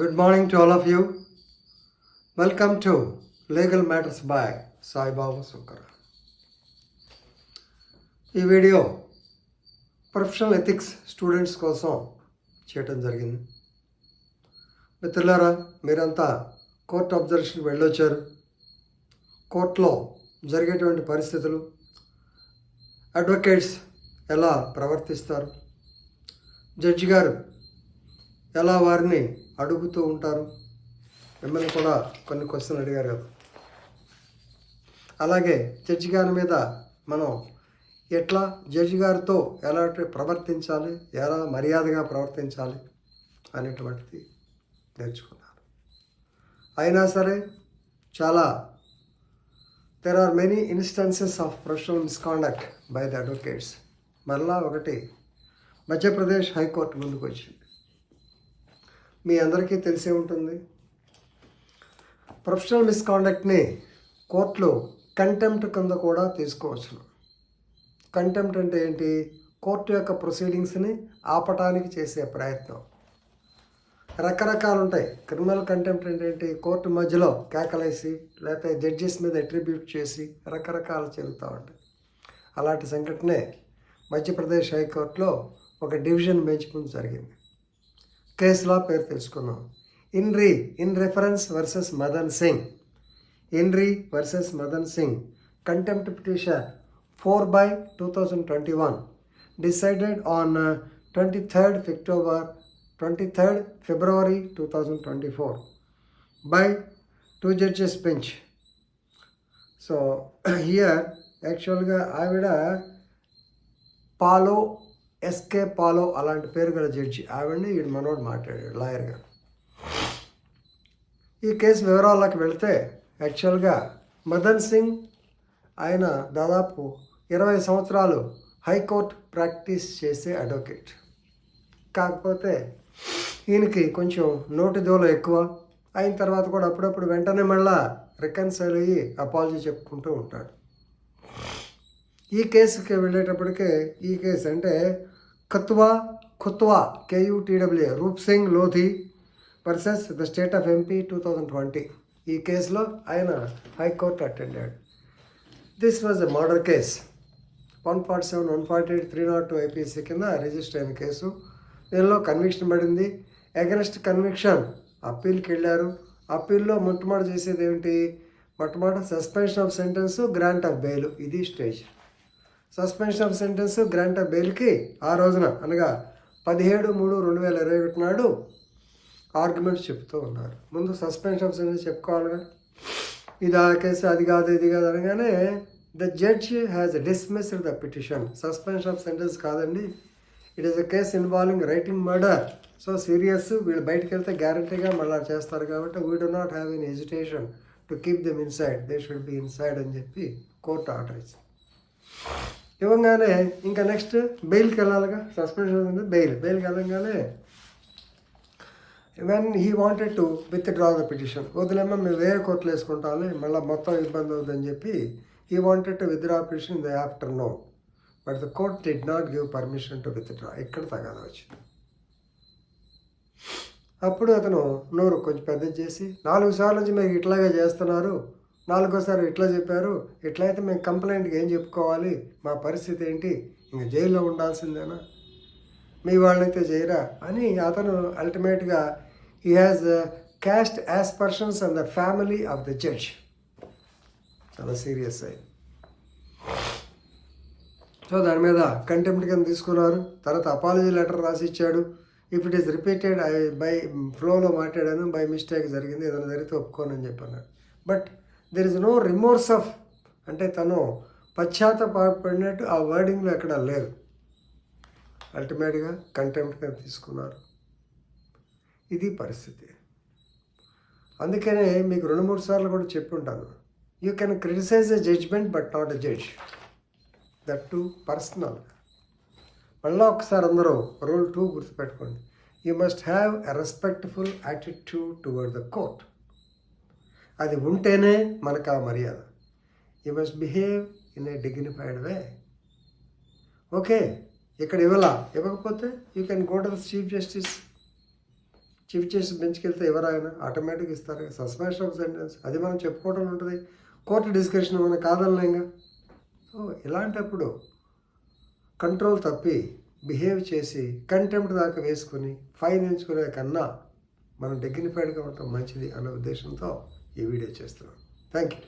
Good morning to all of you. Welcome to Legal Matters by Sai Baba Sunkara. ఈ video professional ethics students కోసం చేయటం జరిగింది. మిత్రులారా, మీరంతా కోర్టు అబ్జర్వేషన్కి వెళ్ళొచ్చారు. కోర్టులో జరిగేటువంటి పరిస్థితులు, అడ్వకేట్స్ ఎలా ప్రవర్తిస్తారు, జడ్జి గారు ఎలా వారిని అడుగుతూ ఉంటారు, మిమ్మల్ని కూడా కొన్ని క్వశ్చన్లు అడిగారు కదా. అలాగే జడ్జి గారి మీద మనం ఎట్లా జడ్జి గారితో ఎలా ప్రవర్తించాలి, ఎలా మర్యాదగా ప్రవర్తించాలి అనేటువంటిది నేర్చుకున్నారు. అయినా సరే there are many instances of professional misconduct by the advocates. మరలా ఒకటి మధ్యప్రదేశ్ హైకోర్టు ముందుకు వచ్చింది. మీ అందరికీ తెలిసే ఉంటుంది. ప్రొఫెషనల్ మిస్కాండక్ట్ని కోర్టులో కంటెంప్ట్ కింద కూడా తీసుకోవచ్చు. కంటెంప్ట్ అంటే ఏంటి? కోర్టు యొక్క ప్రొసీడింగ్స్ని ఆపటానికి చేసే ప్రయత్నం. రకరకాలు ఉంటాయి. క్రిమినల్ కంటెంప్ట్ ఏంటి? కోర్టు మధ్యలో కేకలేసి లేకపోతే జడ్జెస్ మీద అట్రిబ్యూట్ చేసి రకరకాలు జరుగుతూ ఉంటాయి. అలాంటి సంఘటనే మధ్యప్రదేశ్ హైకోర్టులో ఒక డివిజన్ బెంచ్ ముందు జరిగింది. కేసులా పేరు తెలుసుకున్నాం. In reference versus Madan Singh. In re versus Madan Singh contempt petition 4/2021 decided on 23rd February 2024 by 2 judges bench. So here యాక్చువల్గా ఆవిడ ఎస్కే పాలో అలాంటి పేరు గల జడ్జి. ఆవిడని ఈడు మనోడు మాట్లాడాడు, లాయర్ గారు. ఈ కేసు వివరాల్లోకి వెళితే యాక్చువల్గా మదన్ సింగ్ ఆయన దాదాపు 20 సంవత్సరాలు హైకోర్టు ప్రాక్టీస్ చేసే అడ్వకేట్. కాకపోతే ఈయనకి కొంచెం నోటి దూల ఎక్కువ అయిన తర్వాత కూడా అప్పుడప్పుడు వెంటనే మళ్ళా రికన్సైల్ అయ్యి అపాలజీ చెప్పుకుంటూ ఉంటాడు. ఈ కేసుకి వెళ్ళేటప్పటికే ఈ కేసు అంటే Khutwa KUTWA Roop Singh Lodhi versus the state of MP 2020. ఈ కేసులో ఆయన హైకోర్టు అటెండ్ అయ్యాడు. This was a murder case. 147, 148, 302 IPC కింద రిజిస్టర్ అయిన కేసు. దీనిలో కన్విక్షన్ పడింది. అగెన్స్ట్ కన్విక్షన్ అప్పీల్కి వెళ్ళారు. అప్పీల్లో మొట్టమొదటి చేసేది ఏమిటి? మొట్టమొదటి suspension of sentence, grant of bail. ఇది stage. Suspension of sentence, grant of బెయిల్కి ఆ రోజున అనగా 17/3/2021 నాడు ఆర్గ్యుమెంట్స్ చెప్తూ ఉన్నారు. ముందు సస్పెన్షన్ ఆఫ్ సెంటెన్స్ చెప్పుకోవాలిగా. ఇది ఆ కేసు, అది కాదు ఇది కాదు అనగానే the judge has dismissed the petition. Suspension of sentence కాదండి, it is a case involving rioting murder. So serious, వీళ్ళు బయటకు వెళ్తే గ్యారంటీగా మళ్ళీ చేస్తారు కాబట్టి we do not have an hesitation to keep them inside, they should be inside అని చెప్పి కోర్టు ఆర్డర్ ఇచ్చింది. ఇవ్వగానే ఇంకా నెక్స్ట్ బెయిల్కి వెళ్ళాలిగా. సస్పెన్షన్ ఉంది, బెయిల్కి వెళ్ళగానే when he wanted to withdraw the petition, వదిలేమో మేము వేరే కోర్టులో వేసుకుంటాము, మళ్ళీ మొత్తం ఇబ్బంది అవుతుందని చెప్పి he wanted to withdraw petition in the afternoon. But the court did not give permission to withdraw. ఇక్కడ తగాద వచ్చింది. అప్పుడు అతను నోరు కొంచెం పెద్ద చేసి 4 సార్లు నుంచి మీరు ఇట్లాగే చేస్తున్నారు, 4వ సారి ఇట్లా చెప్పారు, ఇట్లయితే మేము కంప్లైంట్కి ఏం చెప్పుకోవాలి, మా పరిస్థితి ఏంటి, ఇంక జైల్లో ఉండాల్సిందేనా, మీ వాళ్ళైతే చేయరా అని అతను అల్టిమేట్గా he has cast aspersions on the family of the judge. చాలా సీరియస్ అయింది. సో దాని మీద కంటెంప్ట్ కింద తీసుకున్నారు. తర్వాత అపాలజీ లెటర్ రాసి ఇచ్చాడు. If it is repeated, by ఫ్లోలో మాట్లాడాను, బై మిస్టేక్ జరిగింది, ఏదైనా జరిగితే ఒప్పుకోనని చెప్పన్నాడు. But there is no remorse of, అంటే తను పశ్చాత్తాపడినట్టు ఆ వర్డింగ్లో ఎక్కడా లేదు. అల్టిమేట్గా కంటెంప్ట్గా తీసుకున్నారు. ఇది పరిస్థితి. అందుకనే మీకు 2-3 సార్లు కూడా చెప్పి ఉంటాను, you can criticise a judgment but not a judge, that too personal. మళ్ళీ ఒకసారి అందరూ రూల్ 2 గుర్తుపెట్టుకోండి. You must have a respectful attitude toward the court. అది ఉంటేనే మనకు ఆ మర్యాద. You must behave in a dignified way. Okay, ఇక్కడ ఇవ్వకపోతే you can go to the chief justice. Chief justice బెంచ్కి వెళ్తే ఎవరైనా ఆటోమేటిక్గా ఇస్తారు. సస్పెన్షన్ ఆఫ్ సెంటెన్స్ అది మనం చెప్పుకోవడం ఉంటుంది. కోర్టు డిస్కషన్ మనం కాదనలేంగా. సో ఇలాంటప్పుడు కంట్రోల్ తప్పి బిహేవ్ చేసి కంటెంప్ట్ దాకా వేసుకుని ఫైన్ ఎంచుకునే కన్నా మనం డిగ్నిఫైడ్గా ఉండటం మంచిది అన్న ఉద్దేశంతో ఈ వీడియో చేస్తున్నాం. Thank you.